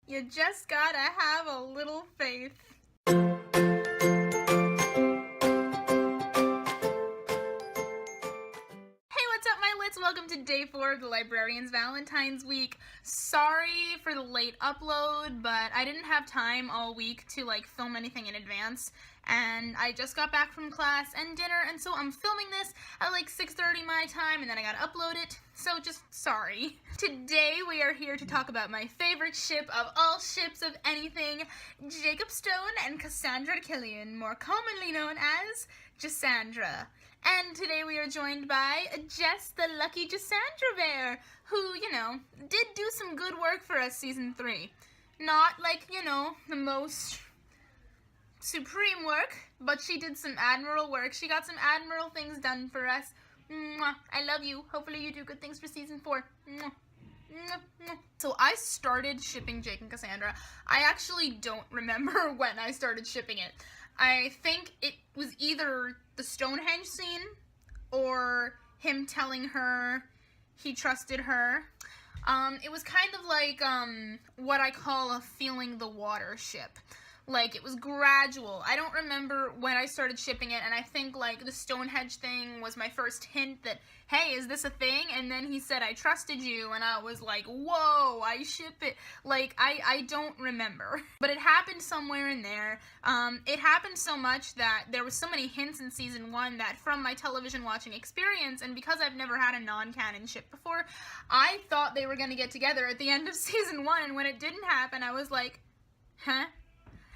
You just gotta have a little faith. Welcome to day 4 of the Librarian's Valentine's Week. Sorry for the late upload, but I didn't have time all week to film anything in advance, and I just got back from class and dinner, and so I'm filming this at 6:30 my time, and then I gotta upload it, so just sorry. Today we are here to talk about my favorite ship of all ships of anything, Jacob Stone and Cassandra Killian, more commonly known as Jassandra. And today we are joined by Jess, the lucky Jassandra bear, who, did do some good work for us season 3. Not the most supreme work, but she did some admiral work. She got some admiral things done for us. Mwah. I love you. Hopefully you do good things for season 4. Mwah. So I started shipping Jake and Cassandra. I actually don't remember when I started shipping it. I think it was either the Stonehenge scene or him telling her he trusted her. It was kind of like what I call a feeling the water ship. It was gradual. I don't remember when I started shipping it, and I think the Stonehenge thing was my first hint that, hey, is this a thing? And then he said, I trusted you, and I was like, whoa, I ship it. I don't remember. But it happened somewhere in there. It happened so much that there was so many hints in season 1 that from my television watching experience, and because I've never had a non-canon ship before, I thought they were going to get together at the end of season 1, and when it didn't happen, I was like, huh?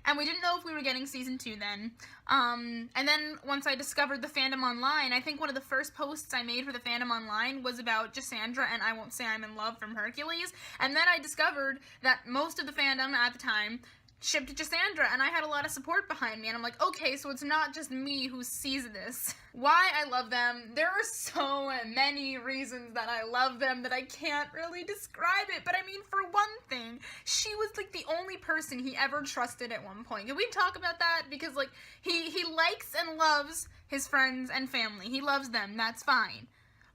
And we didn't know if we were getting season 2 then. And then once I discovered the fandom online, I think one of the first posts I made for the fandom online was about Jassandra and I Won't Say I'm in Love from Hercules. And then I discovered that most of the fandom at the time shipped Jassandra, and I had a lot of support behind me, and I'm like, okay, so it's not just me who sees this. Why I love them? There are so many reasons that I love them that I can't really describe it, but I mean, for one thing, she was the only person he ever trusted at one point. Can we talk about that? Because he likes and loves his friends and family. He loves them, that's fine.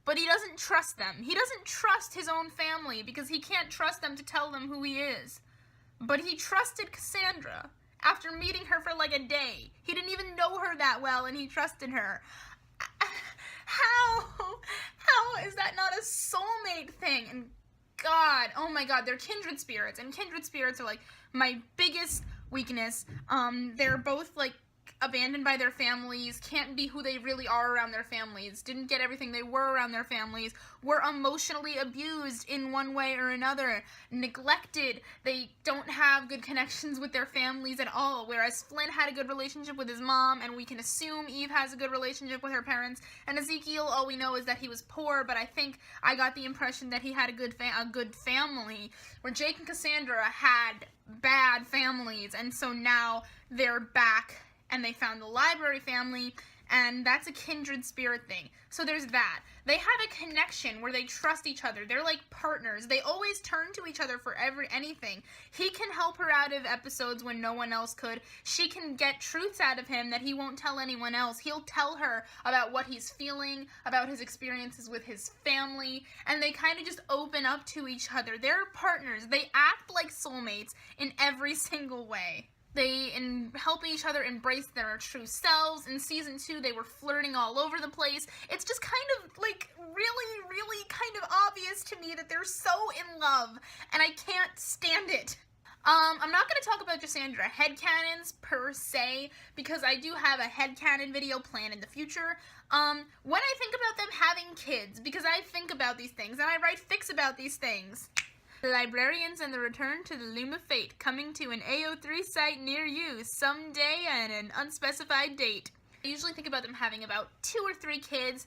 But he doesn't trust them. He doesn't trust his own family because he can't trust them to tell them who he is. But he trusted Cassandra after meeting her for a day. He didn't even know her that well, and he trusted her. How is that not a soulmate thing? And God, oh my God, they're kindred spirits, and kindred spirits are my biggest weakness. They're both abandoned by their families, can't be who they really are around their families, didn't get everything they were around their families, were emotionally abused in one way or another, neglected, they don't have good connections with their families at all, whereas Flynn had a good relationship with his mom, and we can assume Eve has a good relationship with her parents, and Ezekiel, all we know is that he was poor, but I think I got the impression that he had a good family, where Jake and Cassandra had bad families, and so now they're back and they found the library family, and that's a kindred spirit thing. So there's that. They have a connection where they trust each other. They're like partners. They always turn to each other for anything. He can help her out of episodes when no one else could. She can get truths out of him that he won't tell anyone else. He'll tell her about what he's feeling, about his experiences with his family, and they kind of just open up to each other. They're partners. They act like soulmates in every single way. They help each other embrace their true selves. In season 2, they were flirting all over the place. It's just kind of really kind of obvious to me that they're so in love, and I can't stand it. I'm not going to talk about Jassandra headcanons per se, because I do have a headcanon video planned in the future. When I think about them having kids, because I think about these things, and I write fics about these things. The Librarians and the Return to the Loom of Fate, coming to an AO3 site near you someday and an unspecified date. I usually think about them having about 2 or 3 kids,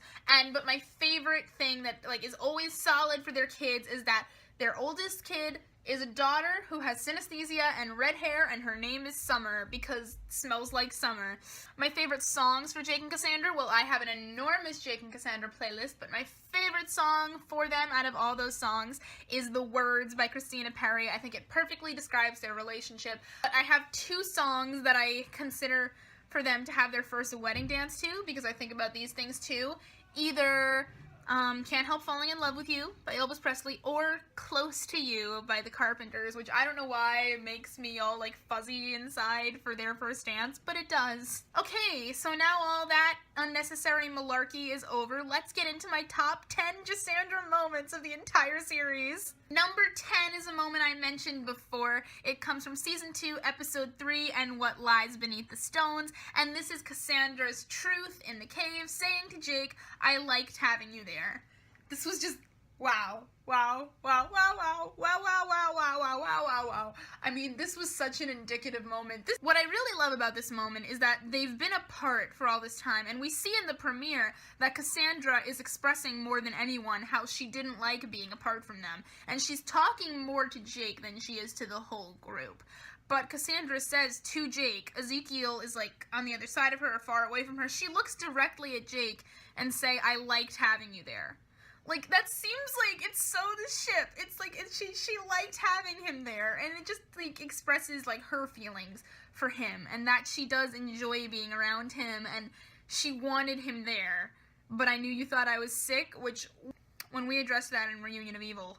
but my favorite thing that is always solid for their kids is that their oldest kid is a daughter who has synesthesia and red hair, and her name is Summer because it smells like summer. My favorite songs for Jake and Cassandra, well, I have an enormous Jake and Cassandra playlist, but my favorite song for them out of all those songs is The Words by Christina Perri. I think it perfectly describes their relationship. But I have 2 songs that I consider for them to have their first wedding dance to, because I think about these things too. Either Can't Help Falling in Love with You by Elvis Presley, or Close to You by the Carpenters, which I don't know why makes me all like fuzzy inside for their first dance, but it does. Okay, so now all that unnecessary malarkey is over. Let's get into my top 10 Jassandra moments of the entire series. Number 10 is a moment I mentioned before. It comes from Season 2, Episode 3, and What Lies Beneath the Stones, and this is Cassandra's truth in the cave saying to Jake, "I liked having you there." This was just wow. Wow, wow, wow, wow, wow, wow, wow, wow, wow, wow, wow, wow. I mean, this was such an indicative moment. What I really love about this moment is that they've been apart for all this time, and we see in the premiere that Cassandra is expressing more than anyone how she didn't like being apart from them, and she's talking more to Jake than she is to the whole group. But Cassandra says to Jake, Ezekiel is like on the other side of her or far away from her, she looks directly at Jake and say, "I liked having you there." Like, that seems like it's so the ship. It's like she liked having him there, and it just like expresses like her feelings for him, and that she does enjoy being around him, and she wanted him there. But I knew you thought I was sick, which when we addressed that in Reunion of Evil.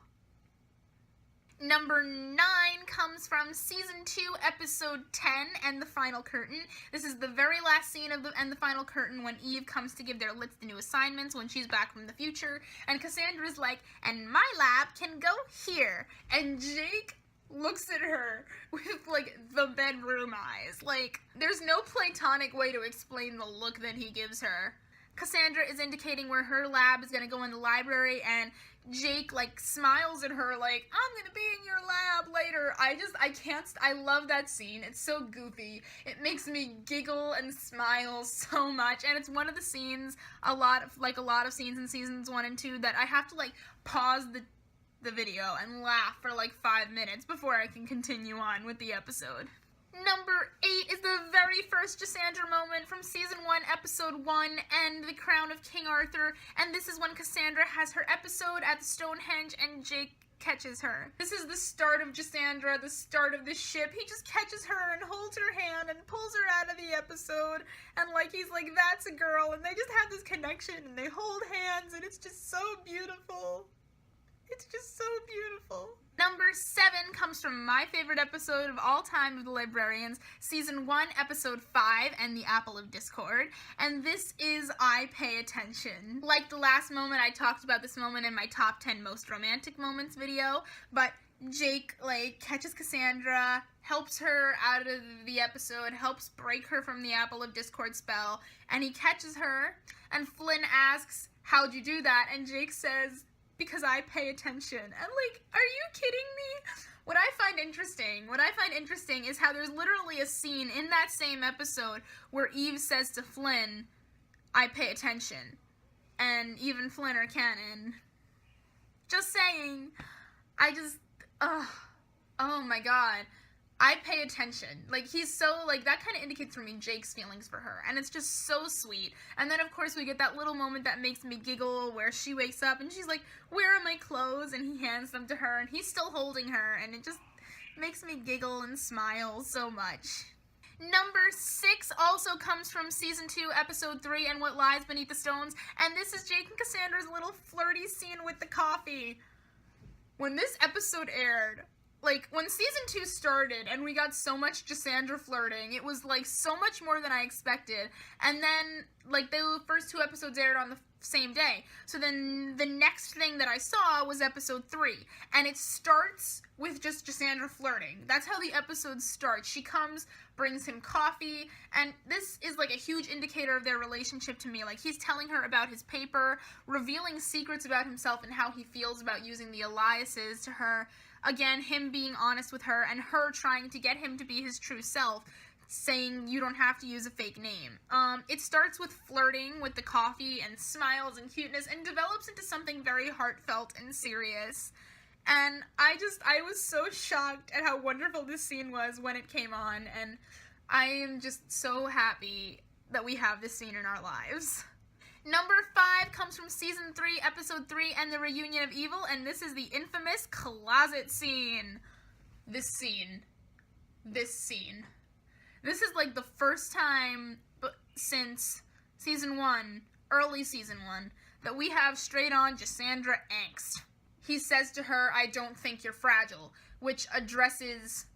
Number 9 comes from Season 2, Episode 10, and the Final Curtain. This is the very last scene of the Final Curtain when Eve comes to give their Lits the new assignments when she's back from the future, and Cassandra's like, "And my lab can go here." And Jake looks at her with, like, the bedroom eyes. Like, there's no platonic way to explain the look that he gives her. Cassandra is indicating where her lab is going to go in the library, and Jake, like, smiles at her like, "I'm going to be in your lab later." I love that scene. It's so goofy. It makes me giggle and smile so much, and it's one of the scenes, a lot of scenes in seasons 1 and 2 that I have to, like, pause the video and laugh for, like, 5 minutes before I can continue on with the episode. Number 8 is the very first Jassandra moment from Season 1, Episode 1, and The Crown of King Arthur, and this is when Cassandra has her episode at the Stonehenge and Jake catches her. This is the start of Jassandra, the start of the ship. He just catches her and holds her hand and pulls her out of the episode, and like he's like, "That's a girl," and they just have this connection, and they hold hands, and it's just so beautiful. It's just so beautiful. Number 7 comes from my favorite episode of all time of The Librarians, Season 1, Episode 5, and The Apple of Discord, and this is I Pay Attention. Like the last moment, I talked about this moment in my top 10 most romantic moments video, but Jake, like, catches Cassandra, helps her out of the episode, helps break her from the Apple of Discord spell, and he catches her, and Flynn asks, "How'd you do that?" And Jake says, "Because I pay attention." And like, are you kidding me? What I find interesting is how there's literally a scene in that same episode where Eve says to Flynn, "I pay attention." And Eve and Flynn are canon. Just saying. Oh my god. I pay attention. Like, he's so, like, that kind of indicates for me Jake's feelings for her, and it's just so sweet. And then, of course, we get that little moment that makes me giggle where she wakes up and she's like, "Where are my clothes?" And he hands them to her, and he's still holding her, and it just makes me giggle and smile so much. Number 6 also comes from Season 2, Episode 3, and What Lies Beneath the Stones, and this is Jake and Cassandra's little flirty scene with the coffee. When this episode aired, like, when Season 2 started and we got so much Jassandra flirting, it was, like, so much more than I expected. And then, like, the first 2 episodes aired on the same day. So then the next thing that I saw was Episode 3. And it starts with just Jassandra flirting. That's how the episode starts. She comes, brings him coffee, and this is, like, a huge indicator of their relationship to me. Like, he's telling her about his paper, revealing secrets about himself and how he feels about using the aliases to her. Again, him being honest with her, and her trying to get him to be his true self, saying you don't have to use a fake name. It starts with flirting with the coffee and smiles and cuteness, and develops into something very heartfelt and serious. And I was so shocked at how wonderful this scene was when it came on, and I am just so happy that we have this scene in our lives. Number 5 comes from Season 3, Episode 3, and the Reunion of Evil, and this is the infamous closet scene. This scene. This is like the first time since Season 1, early Season 1, that we have straight on Jassandra angst. He says to her, "I don't think you're fragile," which addresses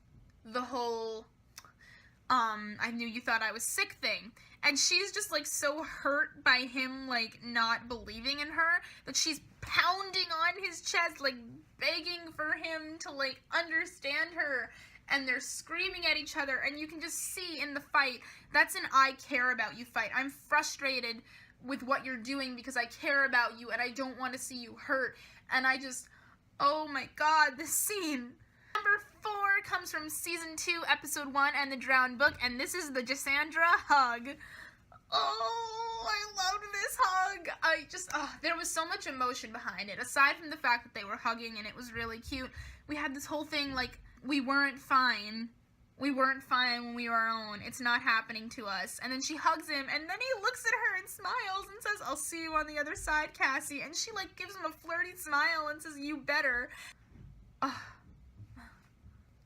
the whole, "I knew you thought I was sick" thing. And she's just, like, so hurt by him, like, not believing in her that she's pounding on his chest, like, begging for him to, like, understand her. And they're screaming at each other, and you can just see in the fight, that's an I care about you fight. I'm frustrated with what you're doing because I care about you and I don't want to see you hurt. And I just, oh my god, this scene. Number 4 comes from season 2, episode 1, and the Drowned Book, and this is the Jassandra hug. Oh, I loved this hug. There was so much emotion behind it. Aside from the fact that they were hugging and it was really cute, we had this whole thing like, we weren't fine. We weren't fine when we were our own. It's not happening to us. And then she hugs him, and then he looks at her and smiles and says, "I'll see you on the other side, Cassie." And she, like, gives him a flirty smile and says, "You better."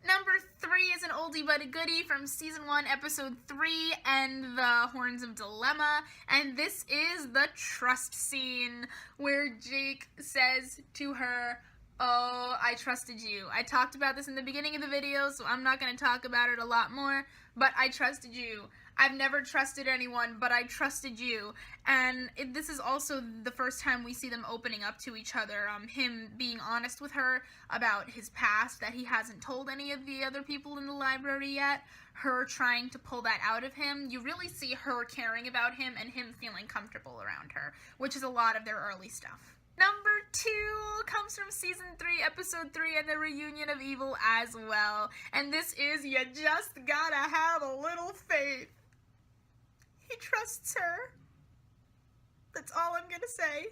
Number 3 is an oldie but a goodie from season 1, episode 3, and the Horns of Dilemma. And this is the trust scene where Jake says to her, "Oh, I trusted you." I talked about this in the beginning of the video, so I'm not going to talk about it a lot more, but I trusted you. I've never trusted anyone, but I trusted you. And this is also the first time we see them opening up to each other. Him being honest with her about his past, that he hasn't told any of the other people in the library yet. Her trying to pull that out of him. You really see her caring about him and him feeling comfortable around her, which is a lot of their early stuff. Number 2 comes from season 3, episode 3, and the reunion of evil as well. And this is "You Just Gotta Have a Little Faith." He trusts her. That's all I'm gonna say.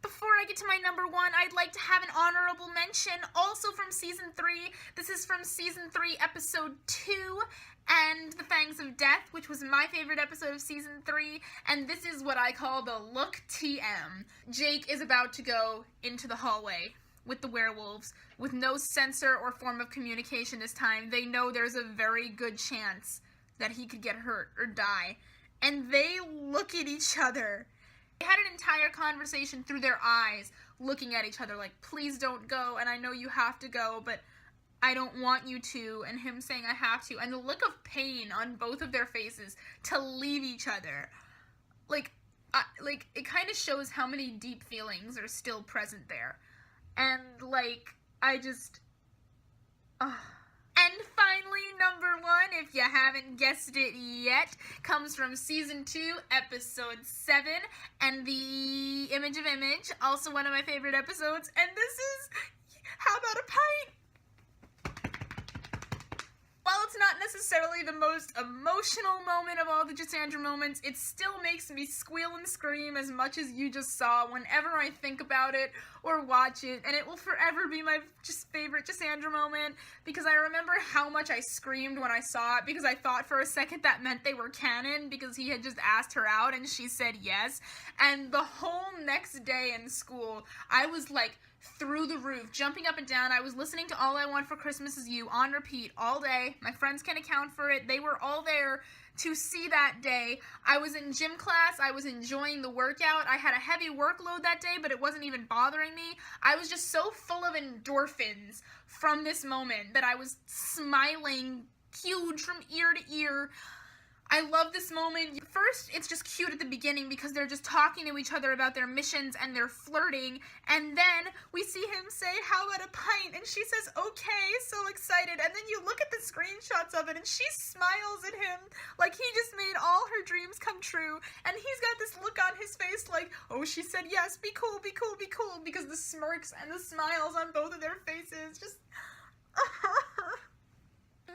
Before I get to my number 1, I'd like to have an honorable mention, also from season 3. This is from season 3, episode 2, and The Fangs of Death, which was my favorite episode of season 3, and this is what I call the look TM. Jake is about to go into the hallway with the werewolves, with no sensor or form of communication this time. They know there's a very good chance that he could get hurt or die, and they look at each other. They had an entire conversation through their eyes, looking at each other like, "Please don't go, and I know you have to go, but I don't want you to," and him saying, "I have to," and the look of pain on both of their faces to leave each other. It kind of shows how many deep feelings are still present there. And, And finally, number 1, if you haven't guessed it yet, comes from season 2, episode 7, and the Image of Image, also one of my favorite episodes, and this is "How About a Pint?" While it's not necessarily the most emotional moment of all the Jassandra moments, it still makes me squeal and scream as much as you just saw whenever I think about it or watch it, and it will forever be my favorite Jassandra moment, because I remember how much I screamed when I saw it, because I thought for a second that meant they were canon, because he had just asked her out and she said yes, and the whole next day in school, I was like, through the roof, jumping up and down. I was listening to All I Want for Christmas Is You on repeat all day. My friends can account for it. They were all there to see that day. I was in gym class. I was enjoying the workout. I had a heavy workload that day, but it wasn't even bothering me. I was just so full of endorphins from this moment that I was smiling huge from ear to ear. I love this moment. First, it's just cute at the beginning because they're just talking to each other about their missions and they're flirting, and then we see him say, "How about a pint?" and she says, "Okay," so excited, and then you look at the screenshots of it and she smiles at him like he just made all her dreams come true, and he's got this look on his face like, "Oh, she said yes, be cool, be cool, be cool," because the smirks and the smiles on both of their faces just...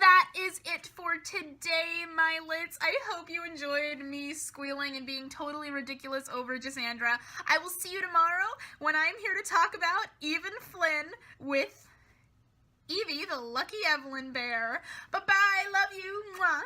That is it for today, my lits. I hope you enjoyed me squealing and being totally ridiculous over Jassandra. I will see you tomorrow when I'm here to talk about Even Flynn with Evie, the lucky Evelyn bear. Bye-bye. Love you. Mwah.